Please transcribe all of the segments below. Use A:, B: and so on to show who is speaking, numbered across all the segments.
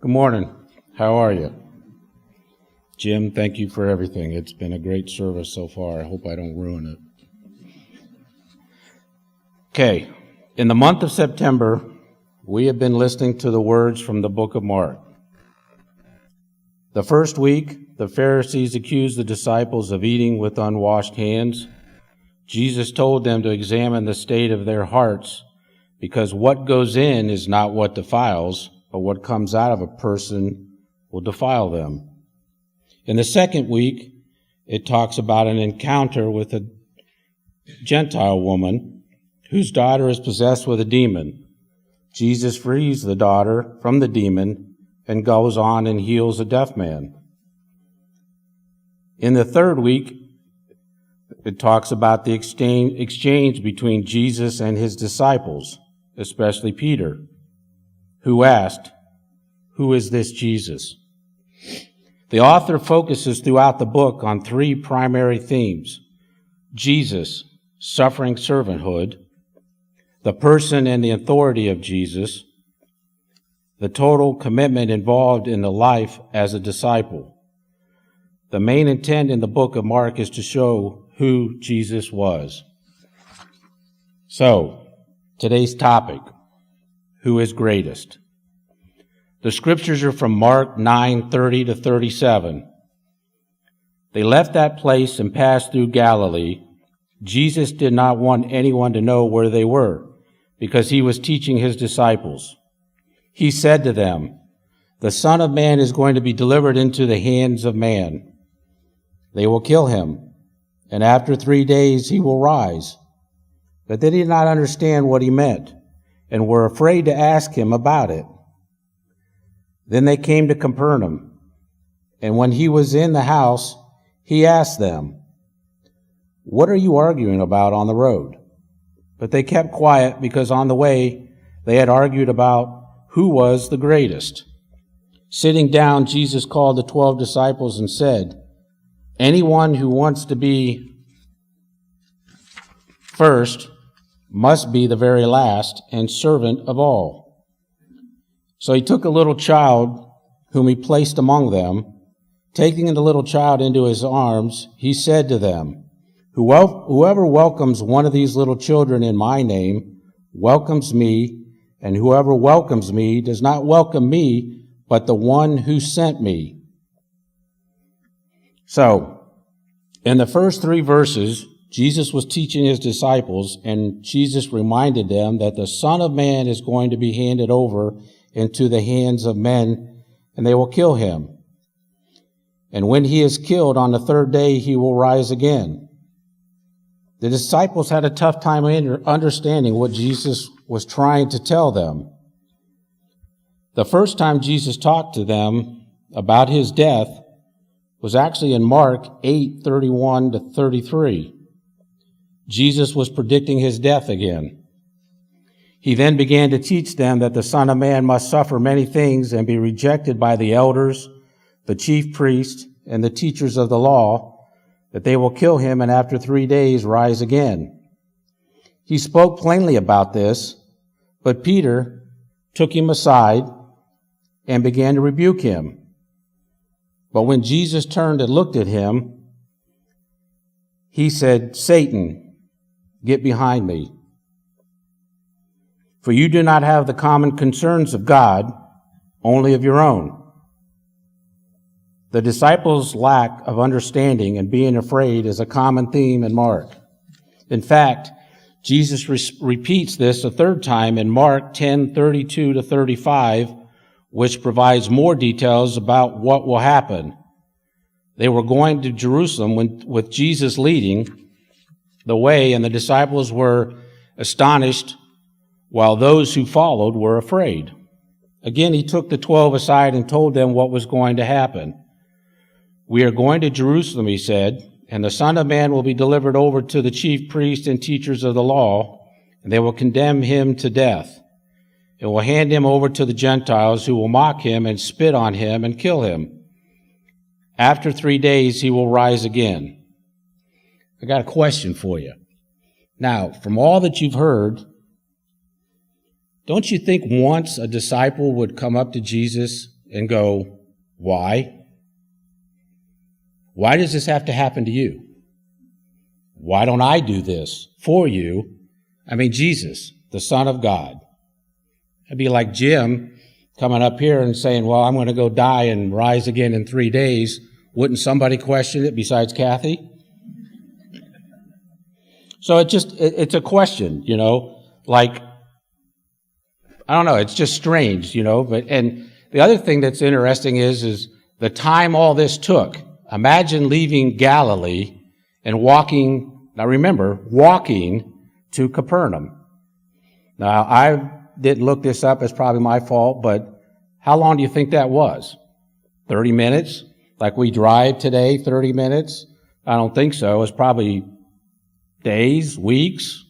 A: Good morning. How are you? Jim, thank you for everything. It's been a great service so far. I hope I don't ruin it. Okay, in the month of September, we have been listening to the words from the book of Mark. The first week, the Pharisees accused the disciples of eating with unwashed hands. Jesus told them to examine the state of their hearts, because what goes in is not what defiles, but what comes out of a person will defile them. In the second week, it talks about an encounter with a Gentile woman whose daughter is possessed with a demon. Jesus frees the daughter from the demon and goes on and heals a deaf man. In the third week, it talks about the exchange between Jesus and his disciples, especially Peter, who asked, "Who is this Jesus?" The author focuses throughout the book on three primary themes: Jesus, suffering servanthood, the person and the authority of Jesus, the total commitment involved in the life as a disciple. The main intent in the book of Mark is to show who Jesus was. So, today's topic, who is greatest? The scriptures are from Mark 9:30 to 37. They left that place and passed through Galilee. Jesus did not want anyone to know where they were, because he was teaching his disciples. He said to them, "The Son of Man is going to be delivered into the hands of man. They will kill him, and after 3 days he will rise." But they did not understand what he meant, and were afraid to ask him about it. Then they came to Capernaum, and when he was in the house, he asked them, "What are you arguing about on the road?" But they kept quiet, because on the way they had argued about who was the greatest. Sitting down, Jesus called the 12 disciples and said, "Anyone who wants to be first must be the very last and servant of all." So he took a little child whom he placed among them. Taking the little child into his arms, he said to them, "Whoever welcomes one of these little children in my name welcomes me, and whoever welcomes me does not welcome me, but the one who sent me." So, in the first 3 verses, Jesus was teaching his disciples, and Jesus reminded them that the Son of Man is going to be handed over into the hands of men, and they will kill him. And when he is killed, on the 3rd day, he will rise again. The disciples had a tough time understanding what Jesus was trying to tell them. The first time Jesus talked to them about his death was actually in Mark 8:31 to 33. Jesus was predicting his death again. He then began to teach them that the Son of Man must suffer many things and be rejected by the elders, the chief priests, and the teachers of the law, that they will kill him and after 3 days rise again. He spoke plainly about this, but Peter took him aside and began to rebuke him. But when Jesus turned and looked at him, he said, "Satan, get behind me. For you do not have the common concerns of God, only of your own." The disciples' lack of understanding and being afraid is a common theme in Mark. In fact, Jesus repeats this a 3rd time in Mark 10:32 to 35, which provides more details about what will happen. They were going to Jerusalem with Jesus leading the way, and the disciples were astonished, while those who followed were afraid. Again, he took the 12 aside and told them what was going to happen. "We are going to Jerusalem," he said, "and the Son of Man will be delivered over to the chief priests and teachers of the law, and they will condemn him to death, and will hand him over to the Gentiles, who will mock him and spit on him and kill him. After 3 days, he will rise again." I got a question for you. Now, from all that you've heard, don't you think once a disciple would come up to Jesus and go, why? Why does this have to happen to you? Why don't I do this for you? I mean, Jesus, the Son of God. It'd be like Jim coming up here and saying, well, I'm going to go die and rise again in 3 days. Wouldn't somebody question it besides Kathy? So it's a question, like, I don't know, it's just strange, and the other thing that's interesting is the time all this took. Imagine leaving Galilee and walking to Capernaum. Now, I didn't look this up, it's probably my fault, but how long do you think that was? 30 minutes? Like we drive today, 30 minutes? I don't think so. It was probably days, weeks.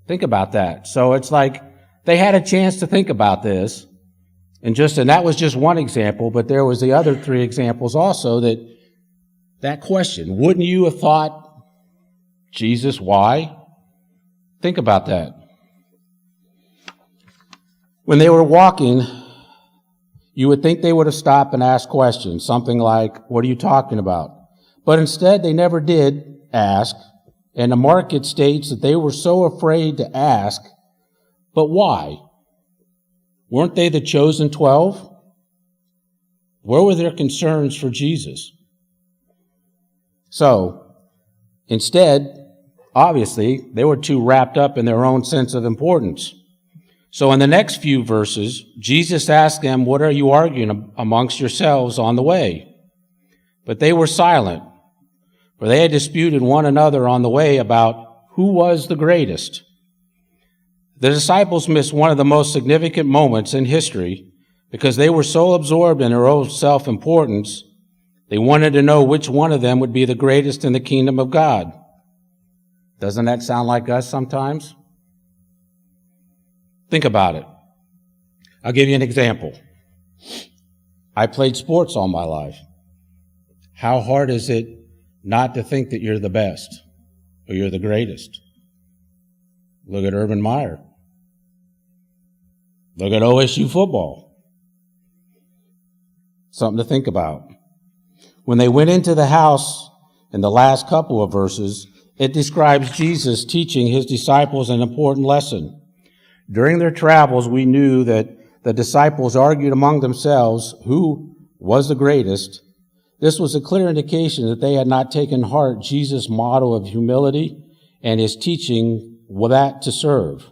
A: Think about that. So it's like they had a chance to think about this, and that was just one example, but there was the other 3 examples also that question. Wouldn't you have thought, Jesus, why? Think about that. When they were walking, you would think they would have stopped and asked questions, something like, what are you talking about? But instead, they never did ask, and the market states that they were so afraid to ask. But why? Weren't they the chosen 12? Where were their concerns for Jesus? So, instead, obviously, they were too wrapped up in their own sense of importance. So in the next few verses, Jesus asked them, what are you arguing amongst yourselves on the way? But they were silent, for they had disputed one another on the way about who was the greatest. The disciples missed one of the most significant moments in history because they were so absorbed in their own self-importance, they wanted to know which one of them would be the greatest in the kingdom of God. Doesn't that sound like us sometimes? Think about it. I'll give you an example. I played sports all my life. How hard is it not to think that you're the best or you're the greatest? Look at Urban Meyer. Look at OSU football. Something to think about. When they went into the house in the last couple of verses, it describes Jesus teaching his disciples an important lesson. During their travels, we knew that the disciples argued among themselves who was the greatest. This was a clear indication that they had not taken heart Jesus' motto of humility and his teaching that to serve.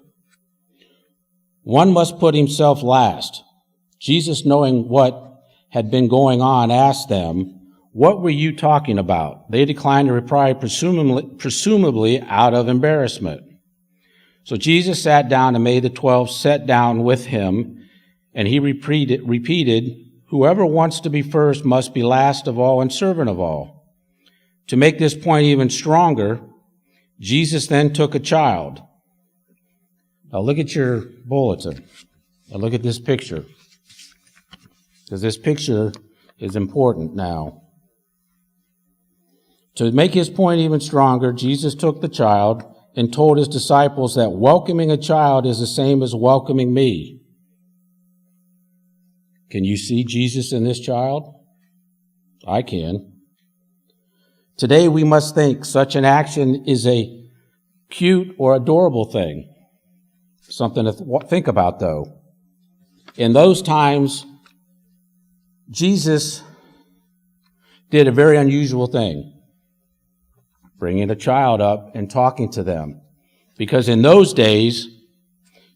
A: One must put himself last. Jesus, knowing what had been going on, asked them, what were you talking about? They declined to reply, presumably out of embarrassment. So Jesus sat down and made the 12 sit down with him, and he repeated, whoever wants to be first must be last of all and servant of all. To make this point even stronger, Jesus then took a child. Now look at your bulletin. Now look at this picture, because this picture is important now. To make his point even stronger, Jesus took the child and told his disciples that welcoming a child is the same as welcoming me. Can you see Jesus in this child? I can. Today we must think such an action is a cute or adorable thing. Something to think about, though. In those times, Jesus did a very unusual thing, bringing a child up and talking to them. Because in those days,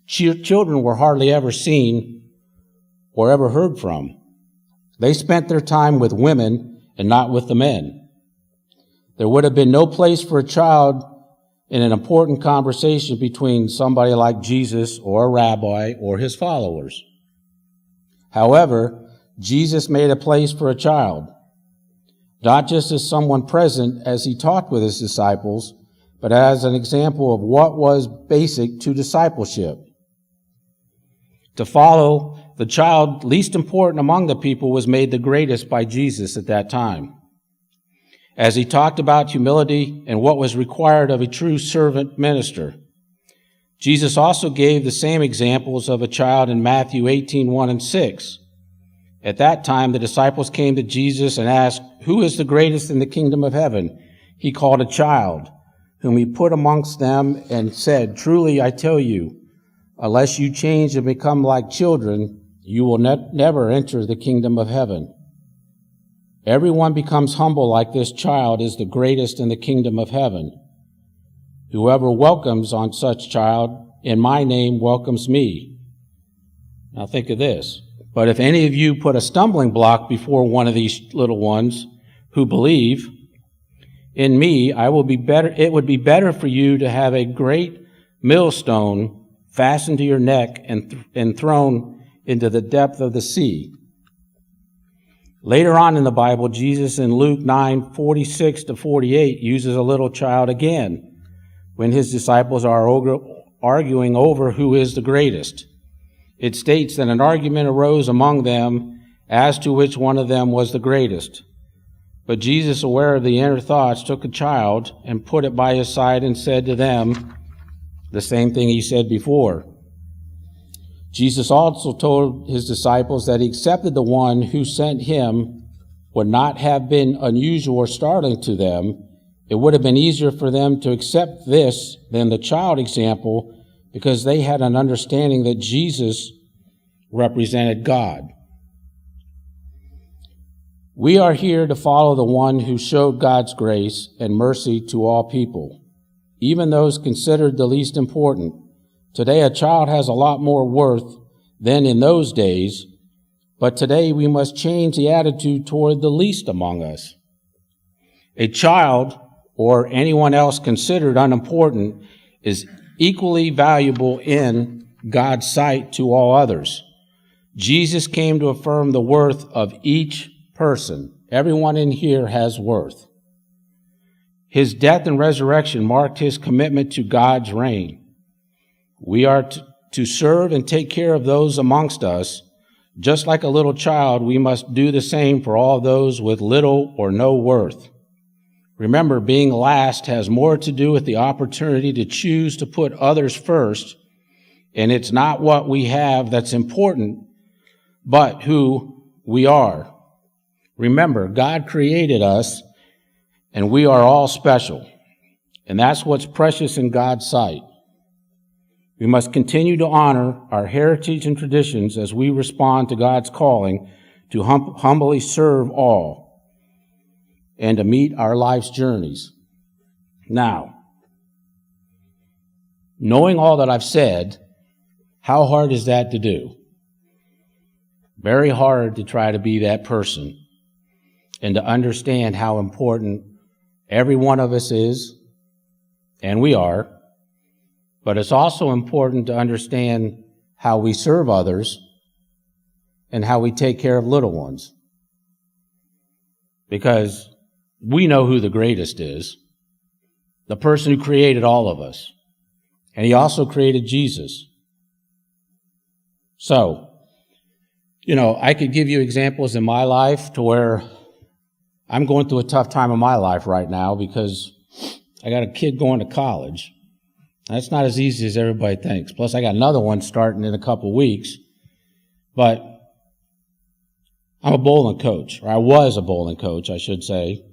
A: children were hardly ever seen or ever heard from. They spent their time with women and not with the men. There would have been no place for a child in an important conversation between somebody like Jesus or a rabbi or his followers. However, Jesus made a place for a child, not just as someone present as he talked with his disciples, but as an example of what was basic to discipleship. To follow the child least important among the people was made the greatest by Jesus at that time. As he talked about humility and what was required of a true servant minister, Jesus also gave the same examples of a child in Matthew 18:1 and 6. At that time, the disciples came to Jesus and asked, "Who is the greatest in the kingdom of heaven?" He called a child, whom he put amongst them and said, "Truly I tell you, unless you change and become like children, you will never enter the kingdom of heaven. Everyone becomes humble like this child is the greatest in the kingdom of heaven. Whoever welcomes on such child in my name welcomes me." Now think of this. "But if any of you put a stumbling block before one of these little ones who believe in me, it would be better for you to have a great millstone fastened to your neck and thrown into the depth of the sea." Later on in the Bible, Jesus in Luke 9:46 to 48 uses a little child again when his disciples are arguing over who is the greatest. It states that an argument arose among them as to which one of them was the greatest. But Jesus, aware of the inner thoughts, took a child and put it by his side and said to them the same thing he said before. Jesus also told his disciples that he accepted the one who sent him would not have been unusual or startling to them. It would have been easier for them to accept this than the child example, because they had an understanding that Jesus represented God. We are here to follow the one who showed God's grace and mercy to all people, even those considered the least important. Today, a child has a lot more worth than in those days, but today we must change the attitude toward the least among us. A child, or anyone else considered unimportant, is equally valuable in God's sight to all others. Jesus came to affirm the worth of each person. Everyone in here has worth. His death and resurrection marked his commitment to God's reign. We are to serve and take care of those amongst us. Just like a little child, we must do the same for all those with little or no worth. Remember, being last has more to do with the opportunity to choose to put others first, and it's not what we have that's important, but who we are. Remember, God created us, and we are all special, and that's what's precious in God's sight. We must continue to honor our heritage and traditions as we respond to God's calling to humbly serve all and to meet our life's journeys. Now, knowing all that I've said, how hard is that to do? Very hard to try to be that person and to understand how important every one of us is, and we are. But it's also important to understand how we serve others and how we take care of little ones. Because we know who the greatest is, the person who created all of us. And he also created Jesus. So, I could give you examples in my life to where I'm going through a tough time in my life right now because I got a kid going to college. That's not as easy as everybody thinks. Plus, I got another one starting in a couple of weeks. But I'm a bowling coach, or I was a bowling coach, I should say.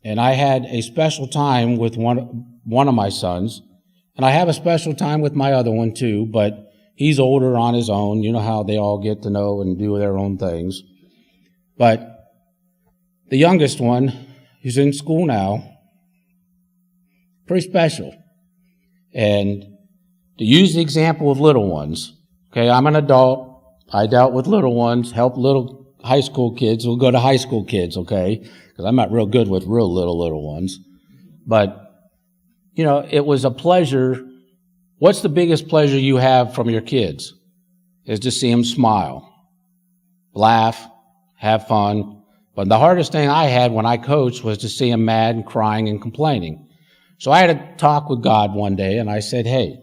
A: And I had a special time with one of my sons. And I have a special time with my other one, too. But he's older on his own. You know how they all get to know and do their own things. But the youngest one, who's in school now, pretty special. And to use the example of little ones, okay, I'm an adult. I dealt with little ones, helped little high school kids. We'll go to high school kids, okay, because I'm not real good with real little ones. But, it was a pleasure. What's the biggest pleasure you have from your kids? Is to see them smile, laugh, have fun. But the hardest thing I had when I coached was to see them mad and crying and complaining. So I had a talk with God one day, and I said, hey,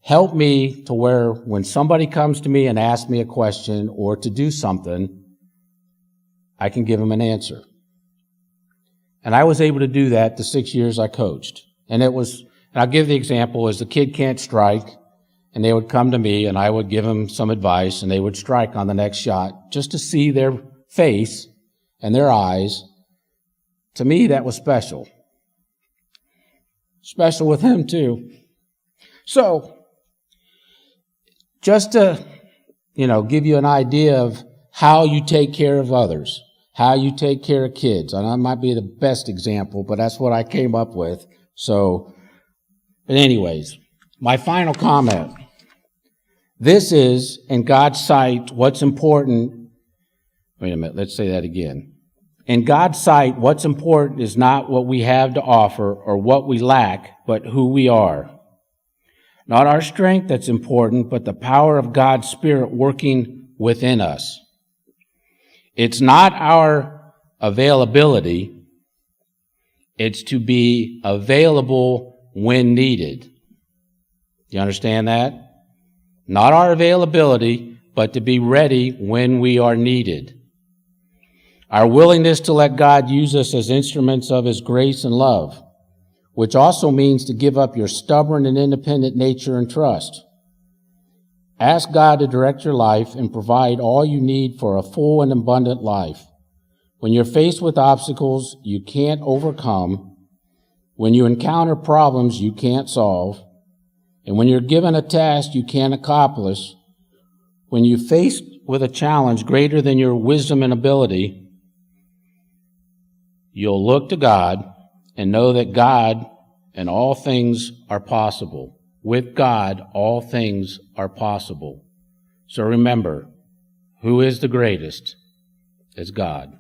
A: help me to where when somebody comes to me and asks me a question or to do something, I can give them an answer. And I was able to do that the 6 years I coached. And I'll give the example, is the kid can't strike, and they would come to me, and I would give them some advice, and they would strike on the next shot just to see their face and their eyes. To me, that was special. Special with him, too. So, just to, give you an idea of how you take care of others, how you take care of kids. And that might be the best example, but that's what I came up with. So, but anyways, my final comment. This is, in God's sight, what's important. Wait a minute, let's say that again. In God's sight, what's important is not what we have to offer or what we lack, but who we are. Not our strength that's important, but the power of God's Spirit working within us. It's not our availability. It's to be available when needed. Do you understand that? Not our availability, but to be ready when we are needed. Our willingness to let God use us as instruments of His grace and love, which also means to give up your stubborn and independent nature and trust. Ask God to direct your life and provide all you need for a full and abundant life. When you're faced with obstacles you can't overcome, when you encounter problems you can't solve, and when you're given a task you can't accomplish, when you're faced with a challenge greater than your wisdom and ability, you'll look to God and know that God and all things are possible. With God, all things are possible. So remember, who is the greatest? It's God.